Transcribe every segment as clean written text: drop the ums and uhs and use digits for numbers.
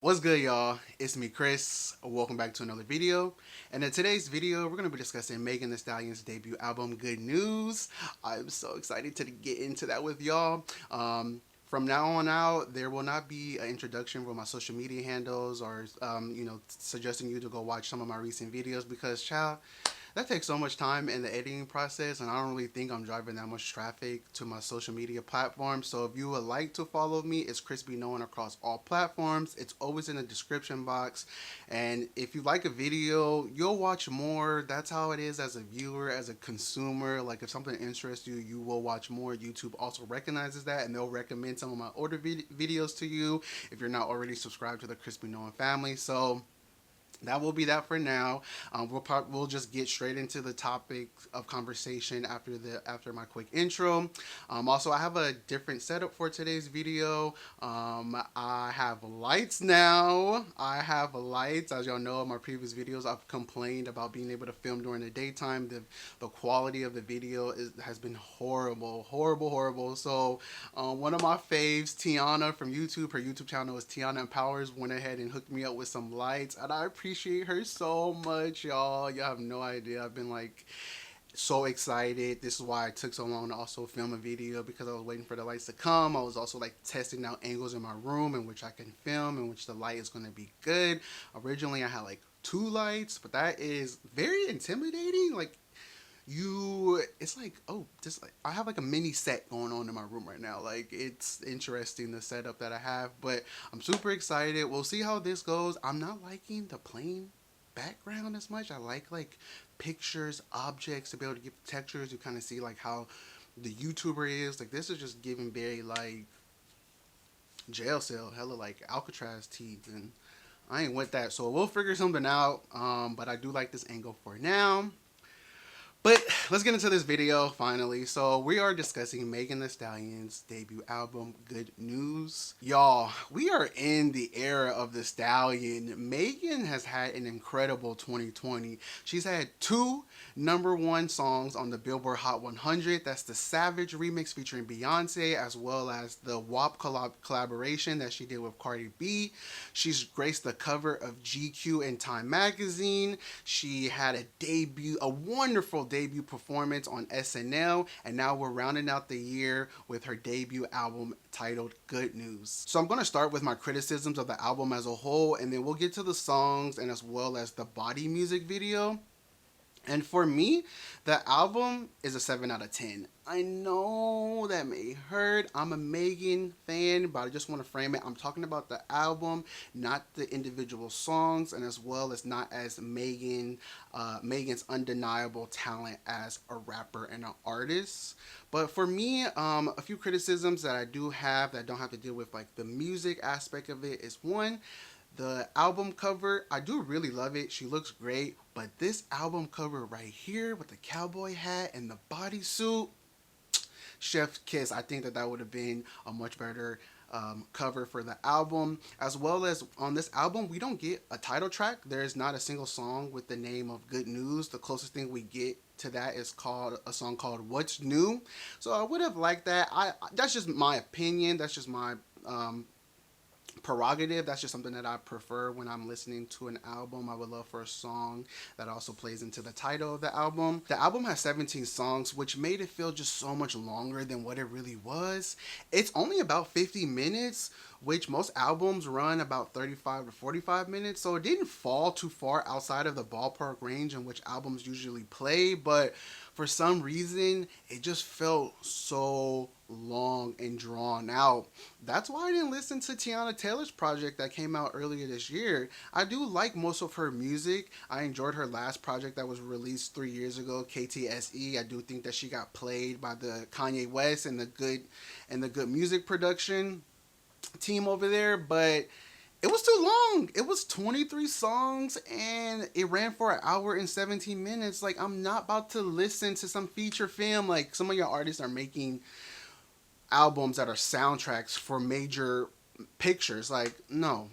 What's good, y'all? It's me, Chris. Welcome back to another video. And in today's video, we're going to be discussing Megan Thee Stallion's debut album, Good News. I'm so excited to get into that with y'all. From now on out, there will not be an introduction with my social media handles or, suggesting you to go watch some of my recent videos because, child, that takes so much time in the editing process, and I don't really think I'm driving that much traffic to my social media platforms. So if you would like to follow me, it's Crispy Known across all platforms. It's always in the description box. And if you like a video, you'll watch more. That's how it is as a viewer, as a consumer. Like if something interests you, you will watch more. YouTube also recognizes that, and they'll recommend some of my older videos to you if you're not already subscribed to the Crispy Known family. So that will be that for now. We'll just get straight into the topic of conversation after my quick intro. Also, I have a different setup for today's video. I have lights now. I have lights. As y'all know, in my previous videos, I've complained about being able to film during the daytime. The quality of the video has been horrible, horrible, horrible. So one of my faves, Tiana from YouTube, her YouTube channel is Tiana Empowers, went ahead and hooked me up with some lights, and I appreciate her so much, y'all. Y'all have no idea. I've been like so excited. This is why it took so long to also film a video, because I was waiting for the lights to come. I was also like testing out angles in my room in which I can film, in which the light is going to be good. Originally, I had like two lights, but that is very intimidating. Like it's like, oh, just like I have like a mini set going on in my room right now. Like it's interesting, the setup that I have, but I'm super excited. We'll see how this goes. I'm not liking the plain background as much. I like pictures, objects, to be able to give textures. You kind of see like how the YouTuber is. Like this is just giving very like jail cell, hella like Alcatraz teeth, and I ain't with that. So we'll figure something out. But I do like this angle for now. But let's get into this video finally. So we are discussing Megan Thee Stallion's debut album, Good News. Y'all, we are in the era of the Stallion. Megan has had an incredible 2020. She's had two #1 songs on the Billboard Hot 100. That's the Savage remix featuring Beyonce, as well as the WAP collaboration that she did with Cardi B. She's graced the cover of GQ and Time magazine. She had a wonderful debut performance on SNL, and now we're rounding out the year with her debut album titled Good News. So I'm going to start with my criticisms of the album as a whole, and then we'll get to the songs and as well as the body music video. And for me, the album is a 7 out of 10. I know that may hurt. I'm a Megan fan, but I just want to frame it. I'm talking about the album, not the individual songs, and as well as not as Megan's undeniable talent as a rapper and an artist. But for me, a few criticisms that I do have that don't have to deal with like the music aspect of it is one, the album cover. I do really love it. She looks great. But this album cover right here with the cowboy hat and the bodysuit, chef's kiss. I think that would have been a much better cover for the album. As well as on this album, we don't get a title track. There's not a single song with the name of Good News. The closest thing we get to that is called a song called What's New. So I would have liked that. That's just my opinion. That's just my prerogative. That's just something that I prefer when I'm listening to an album. I would love for a song that also plays into the title of the album. The album has 17 songs, which made it feel just so much longer than what it really was. It's only about 50 minutes, which most albums run about 35 to 45 minutes. So it didn't fall too far outside of the ballpark range in which albums usually play, but for some reason, it just felt so long and drawn out. That's why I didn't listen to Tiana Taylor's project that came out earlier this year. I do like most of her music. I enjoyed her last project that was released 3 years ago, KTSE. I do think that she got played by the Kanye West and the Good Music production team over there, but it was too long. It was 23 songs and it ran for an hour and 17 minutes. Like, I'm not about to listen to some feature film. Like, some of your artists are making albums that are soundtracks for major pictures. Like, no.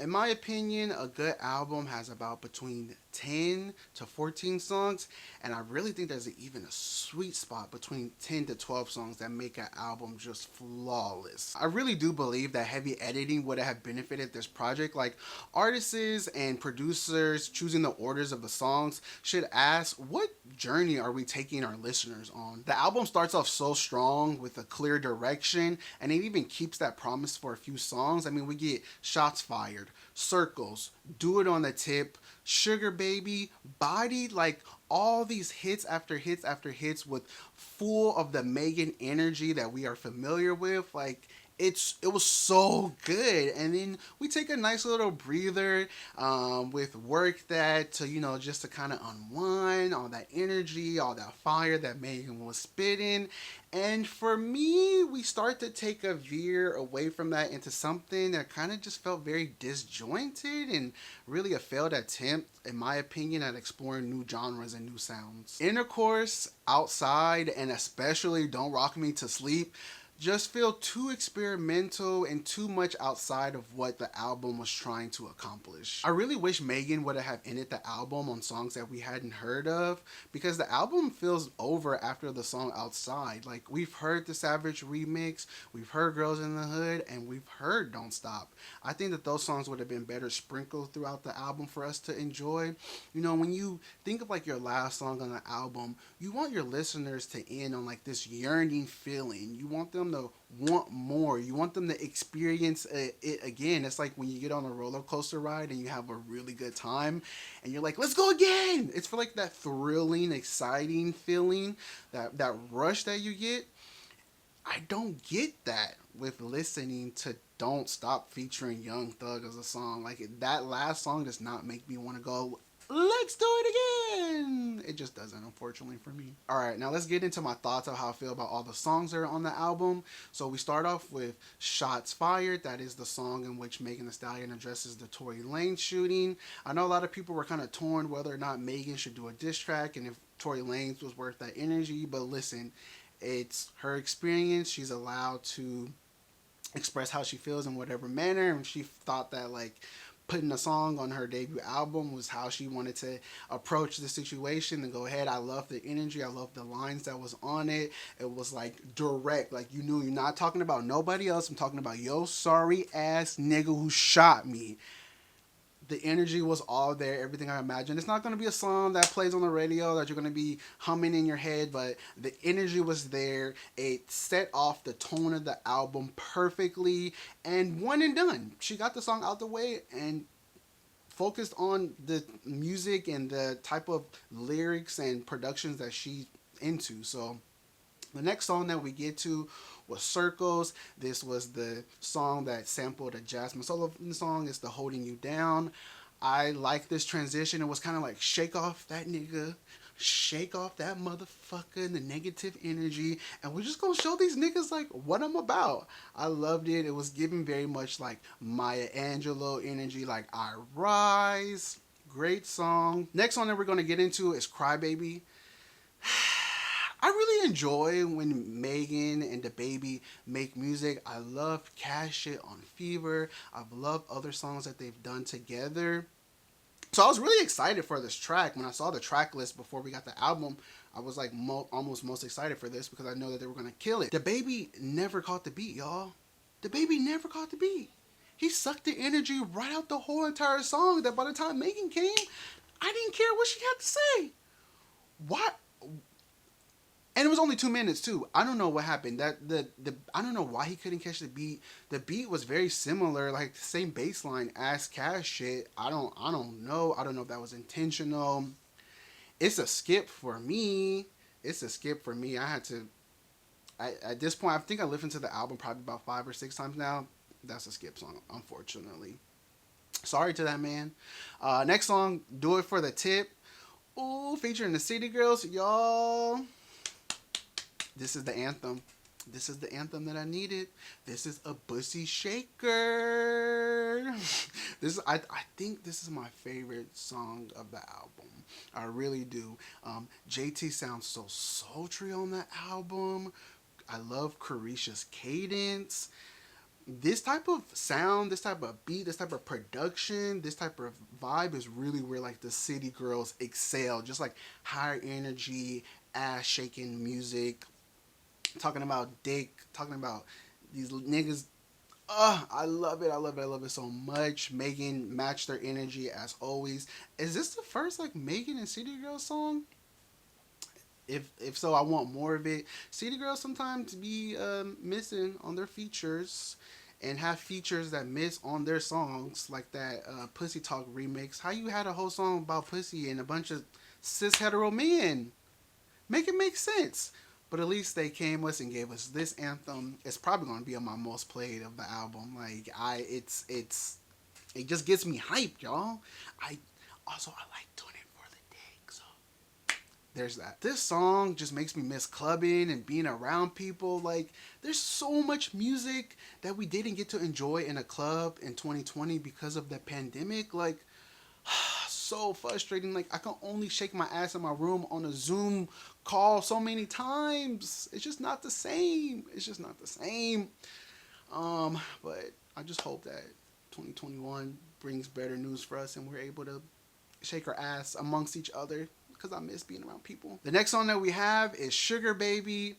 In my opinion, a good album has about between 10 to 14 songs, and I really think there's even a sweet spot between 10 to 12 songs that make an album just flawless. I really do believe that heavy editing would have benefited this project. Like, artists and producers choosing the orders of the songs should ask, what journey are we taking our listeners on? The album starts off so strong with a clear direction, and it even keeps that promise for a few songs. I mean, we get Shots Fired, Circles, Do It on the Tip, Sugar Baby, Body, like all these hits after hits after hits with full of the Megan energy that we are familiar with. Like, it was so good. And then we take a nice little breather with Work That to, just to kind of unwind all that energy, all that fire that Megan was spitting. And for me, we start to take a veer away from that into something that kind of just felt very disjointed and really a failed attempt, in my opinion, at exploring new genres and new sounds. Intercourse, Outside, and especially Don't Rock Me to Sleep just feel too experimental and too much outside of what the album was trying to accomplish. I really wish Megan would have ended the album on songs that we hadn't heard of, because the album feels over after the song Outside. Like, we've heard the Savage remix, we've heard Girls in the Hood, and we've heard Don't Stop. I think that those songs would have been better sprinkled throughout the album for us to enjoy. When you think of like your last song on the album, you want your listeners to end on like this yearning feeling. You want them to want more. You want them to experience it again. It's like when you get on a roller coaster ride and you have a really good time and you're like, let's go again. It's for like that thrilling, exciting feeling, that rush that you get. I don't get that with listening to Don't Stop featuring Young Thug as a song. Like, that last song does not make me want to go, let's do it again. It just doesn't, unfortunately, for me. Alright, now let's get into my thoughts of how I feel about all the songs that are on the album. So we start off with Shots Fired. That is the song in which Megan Thee Stallion addresses the Tory Lanez shooting. I know a lot of people were kind of torn whether or not Megan should do a diss track and if Tory Lanez was worth that energy, but listen, it's her experience. She's allowed to express how she feels in whatever manner, and she thought that like putting a song on her debut album was how she wanted to approach the situation. And go ahead, I love the energy, I love the lines that was on it. It was like direct, like you knew you're not talking about nobody else. I'm talking about yo sorry ass nigga who shot me. The energy was all there, everything I imagined. It's not going to be a song that plays on the radio that you're going to be humming in your head, but the energy was there. It set off the tone of the album perfectly, and one and done. She got the song out the way and focused on the music and the type of lyrics and productions that she's into. So the next song that we get to was Circles. This was the song that sampled a Jasmine Sullivan song. It's the Holding You Down. I like this transition. It was kind of like shake off that nigga, shake off that motherfucker and the negative energy, and we're just gonna show these niggas like what I'm about. I loved it. It was giving very much like Maya Angelou energy, like I Rise. Great song. Next song that we're gonna get into is Crybaby. I really enjoy when Megan and DaBaby make music. I love Cashapp on Fever. I've loved other songs that they've done together. So I was really excited for this track. When I saw the track list before we got the album, I was like almost most excited for this because I know that they were going to kill it. DaBaby never caught the beat, y'all. DaBaby never caught the beat. He sucked the energy right out the whole entire song that by the time Megan came, I didn't care what she had to say. What? And it was only 2 minutes too. I don't know what happened. I don't know why he couldn't catch the beat. The beat was very similar, like the same bass line as Cash shit. I don't know. I don't know if that was intentional. It's a skip for me. It's a skip for me. I had to. At this point, I think I listened to the album probably about 5 or 6 times now. That's a skip song, unfortunately. Sorry to that man. Next song, Do It for the Tip. Ooh, featuring the City Girls, y'all. This is the anthem. This is the anthem that I needed. This is a bussy shaker. I think this is my favorite song of the album. I really do. JT sounds so sultry on the album. I love Carisha's cadence. this type of sound, this type of beat, this type of production, this type of vibe is really where like the city girls excel. Just like higher energy, ass shaking music, talking about dick, talking about these niggas. I love it. I love it. I love it so much. Megan matched their energy as always. Is this the first like Megan and City Girls song? If so, I want more of it. City Girls sometimes be missing on their features, and have features that miss on their songs, like that Pussy Talk remix. How you had a whole song about pussy and a bunch of cis hetero men? Make it make sense. But at least they came us and gave us this anthem. It's probably gonna be on my most played of the album. Like it just gets me hyped, y'all. I I like doing it for the dick, so there's that. This song just makes me miss clubbing and being around people. Like, there's so much music that we didn't get to enjoy in a club in 2020 because of the pandemic. Like, so frustrating. Like, I can only shake my ass in my room on a Zoom call so many times. It's just not the same. It's just not the same. But I just hope that 2021 brings better news for us and we're able to shake our ass amongst each other because I miss being around people. The next song that we have is Sugar Baby.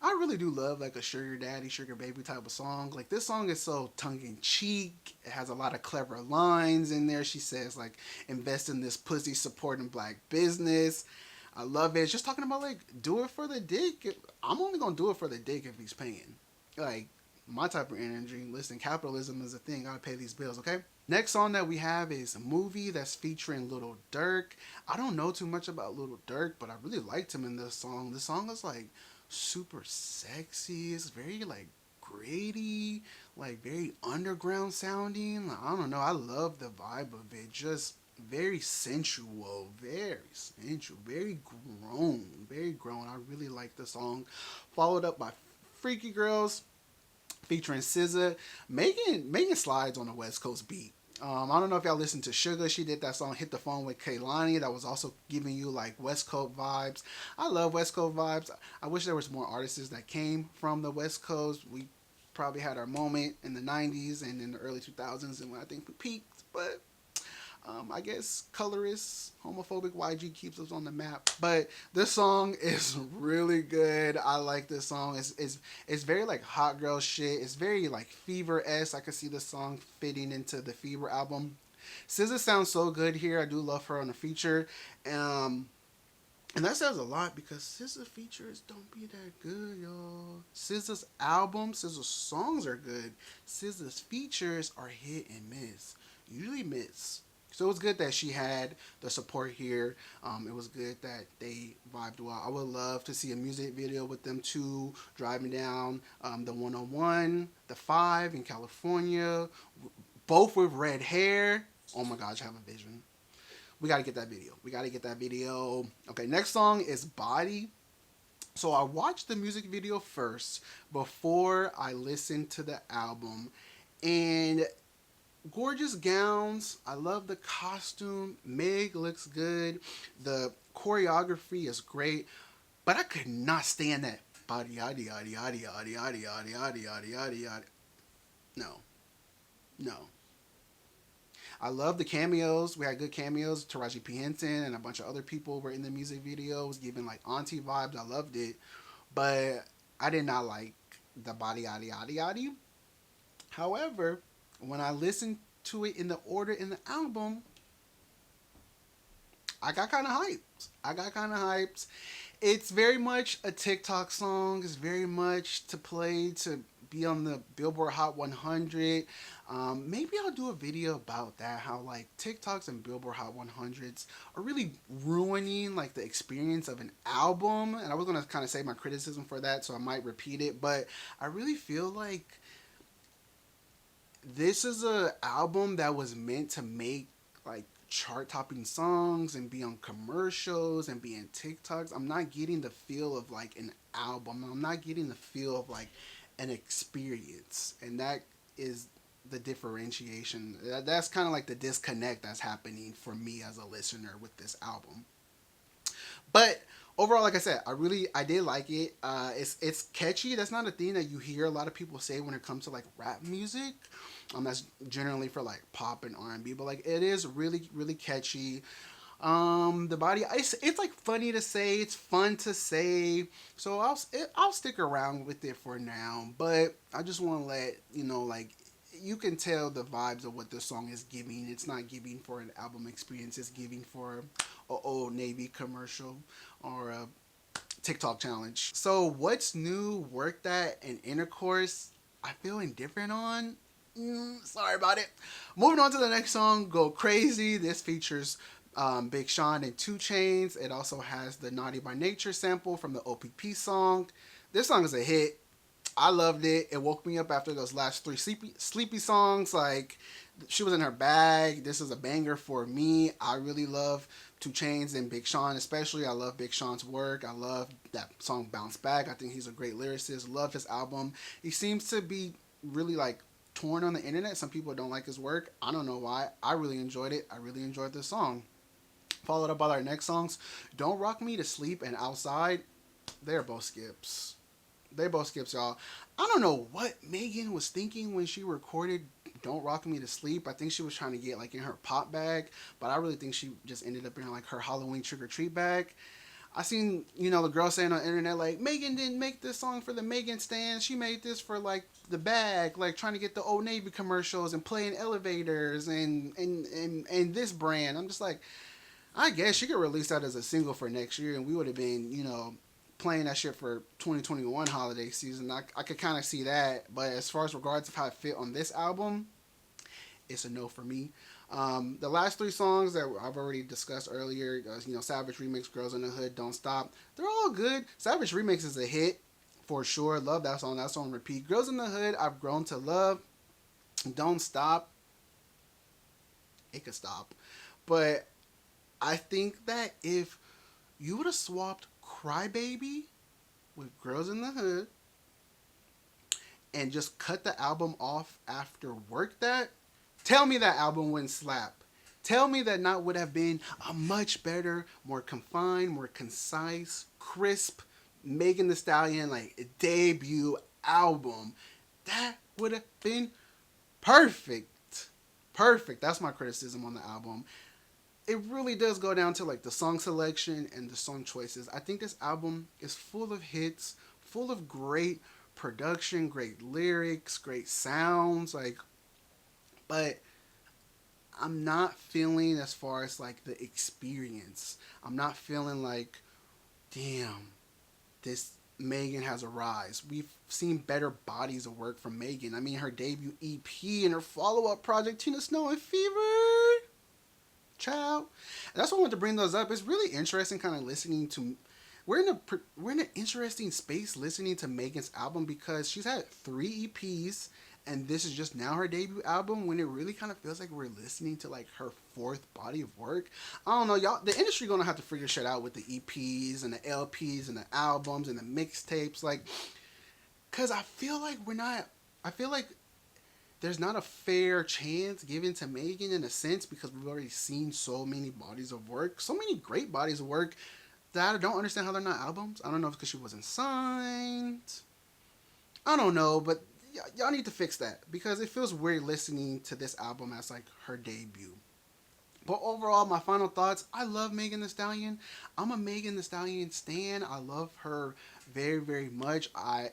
I really do love like a sugar daddy, sugar baby type of song. Like, this song is so tongue in cheek. It has a lot of clever lines in there. She says like, invest in this pussy, supporting black business. I love it. It's just talking about like, do it for the dick. I'm only gonna do it for the dick if he's paying. Like, my type of energy. Listen, capitalism is a thing. Gotta pay these bills, okay? Next song that we have is a movie that's featuring Little Durk. I don't know too much about Little Durk, but I really liked him in this song. This song is like super sexy. It's very like gritty, like very underground sounding. I don't know. I love the vibe of it. Just very sensual, very grown, very grown. I really like the song. Followed up by Freaky Girls featuring SZA. Megan slides on a West Coast beat. I don't know if y'all listened to Sugar. She did that song "Hit the Phone" with Kaylani. That was also giving you like West Coast vibes. I love West Coast vibes. I wish there was more artists that came from the West Coast. We probably had our moment in the '90s and in the early 2000s, and when I think we peaked. But I guess colorist, homophobic YG keeps us on the map. But this song is really good. I like this song. It's very like hot girl shit. It's very like Fever-esque. I could see the song fitting into the Fever album. SZA sounds so good here. I do love her on the feature. And that says a lot because SZA features don't be that good, y'all. SZA's album, SZA's songs are good. SZA's features are hit and miss. Usually miss. So it was good that she had the support here. It was good that they vibed well. I would love to see a music video with them two driving down the 101, the 5 in California, both with red hair. Oh my gosh, I have a vision. We got to get that video. We got to get that video. Okay, next song is Body. So I watched the music video first before I listened to the album. And gorgeous gowns. I love the costume. Meg looks good. The choreography is great. But I could not stand that body yaddy yaddy yaddy yaddy yaddy yaddy yaddy yaddy yaddy yaddy. No. No. I love the cameos. We had good cameos. Taraji P. Henson and a bunch of other people were in the music video. It was giving like auntie vibes. I loved it. But I did not like the body yaddy yaddy yaddy. However, when I listened to it in the order in the album, I got kind of hyped. It's very much a TikTok song. It's very much to play to be on the Billboard Hot 100. Maybe I'll do a video about that. How like TikToks and Billboard Hot 100s are really ruining like the experience of an album. And I was gonna kind of say my criticism for that, so I might repeat it. But I really feel like this is a album that was meant to make like chart topping songs and be on commercials and be in TikToks. I'm not getting the feel of like an album. I'm not getting the feel of like an experience. And that is the differentiation. That's kind of like the disconnect that's happening for me as a listener with this album. But overall, like I said, I did like it. It's catchy. That's not a thing that you hear a lot of people say when it comes to like rap music. That's generally for like pop and R&B, but like it is really catchy. The body, it's like funny to say, it's fun to say, so I'll stick around with it for now. But I just want to let you know, like, you can tell the vibes of what this song is giving. It's not giving for an album experience. It's giving for a Old Navy commercial or a TikTok challenge. So what's new? Work that and intercourse. I feel indifferent on. Sorry about it. Moving on to the next song, Go Crazy. This features Big Sean and 2 Chainz. It also has the Naughty by Nature sample from the OPP song. This song is a hit. I loved it. It woke me up after those last 3 sleepy songs. Like, she was in her bag. This is a banger for me. I really love 2 Chainz and Big Sean especially. I love Big Sean's work. I love that song Bounce Back. I think he's a great lyricist. Love his album. He seems to be really like torn on the internet. Some people don't like his work. I don't know why. I really enjoyed it. I really enjoyed this song. Followed up by our next songs, Don't Rock Me to Sleep and Outside. They're both skips. They both skips, y'all. I don't know what Megan was thinking when she recorded Don't Rock Me to Sleep. I think she was trying to get like in her pop bag, but I really think she just ended up in like her Halloween trick or treat bag. I seen, the girl saying on the internet like, Megan didn't make this song for the Megan stand. She made this for like the bag, like trying to get the Old Navy commercials and play in elevators and this brand. I'm just like, I guess she could release that as a single for next year, and we would have been, playing that shit for 2021 holiday season. I could kind of see that, but as far as regards of how it fit on this album, it's a no for me. The last 3 songs that I've already discussed earlier, Savage Remix, Girls in the Hood, Don't Stop, they're all good. Savage Remix is a hit for sure. Love that song. That's on repeat. Girls in the Hood, I've grown to love. Don't Stop, it could stop. But I think that if you would have swapped Crybaby with Girls in the Hood and just cut the album off after Work That, tell me that album wouldn't slap. Tell me that not would have been a much better, more confined, more concise, crisp Megan Thee Stallion like debut album. That would have been perfect. Perfect. That's my criticism on the album. It really does go down to like the song selection and the song choices. I think this album is full of hits, full of great production, great lyrics, great sounds, but I'm not feeling as far as like the experience. I'm not feeling like, damn, this Megan has a rise. We've seen better bodies of work from Megan. I mean, her debut EP and her follow-up project, Tina Snow and Fever. Child. And that's why I wanted to bring those up. It's really interesting kind of listening to, we're in an interesting space listening to Megan's album because she's had 3 EPs and this is just now her debut album when it really kind of feels like we're listening to like her 4th body of work. I don't know, y'all, the industry gonna have to figure shit out with the EPs and the LPs and the albums and the mixtapes, like, cause I feel like there's not a fair chance given to Megan in a sense because we've already seen so many bodies of work, so many great bodies of work that I don't understand how they're not albums. I don't know if it's because she wasn't signed. I don't know, but y'all need to fix that because it feels weird listening to this album as like her debut. But overall, my final thoughts, I love Megan Thee Stallion. I'm a Megan Thee Stallion stan. I love her very, very much. I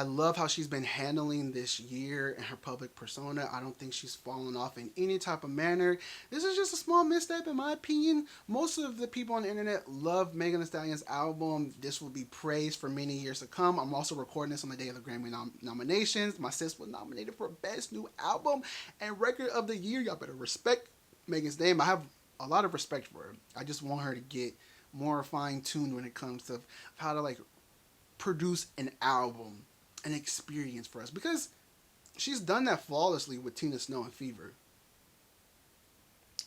love how she's been handling this year and her public persona. I don't think she's fallen off in any type of manner. This is just a small misstep in my opinion. Most of the people on the internet love Megan Thee Stallion's album. This will be praised for many years to come. I'm also recording this on the day of the Grammy nominations. My sis was nominated for Best New Album and Record of the Year. Y'all better respect Megan's name. I have a lot of respect for her. I just want her to get more fine-tuned when it comes to how to like produce an album, an experience for us, because she's done that flawlessly with Tina Snow and Fever.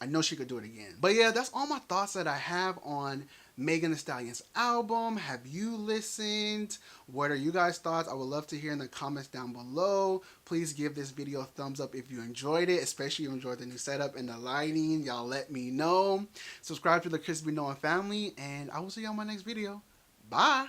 I know she could do it again. But yeah, that's all my thoughts that I have on Megan Thee Stallion's album. Have you listened? What are you guys' thoughts? I would love to hear in the comments down below. Please give this video a thumbs up if you enjoyed it, especially if you enjoyed the new setup and the lighting. Y'all let me know. Subscribe to the Crispy Noah family, and I will see you on my next video. Bye!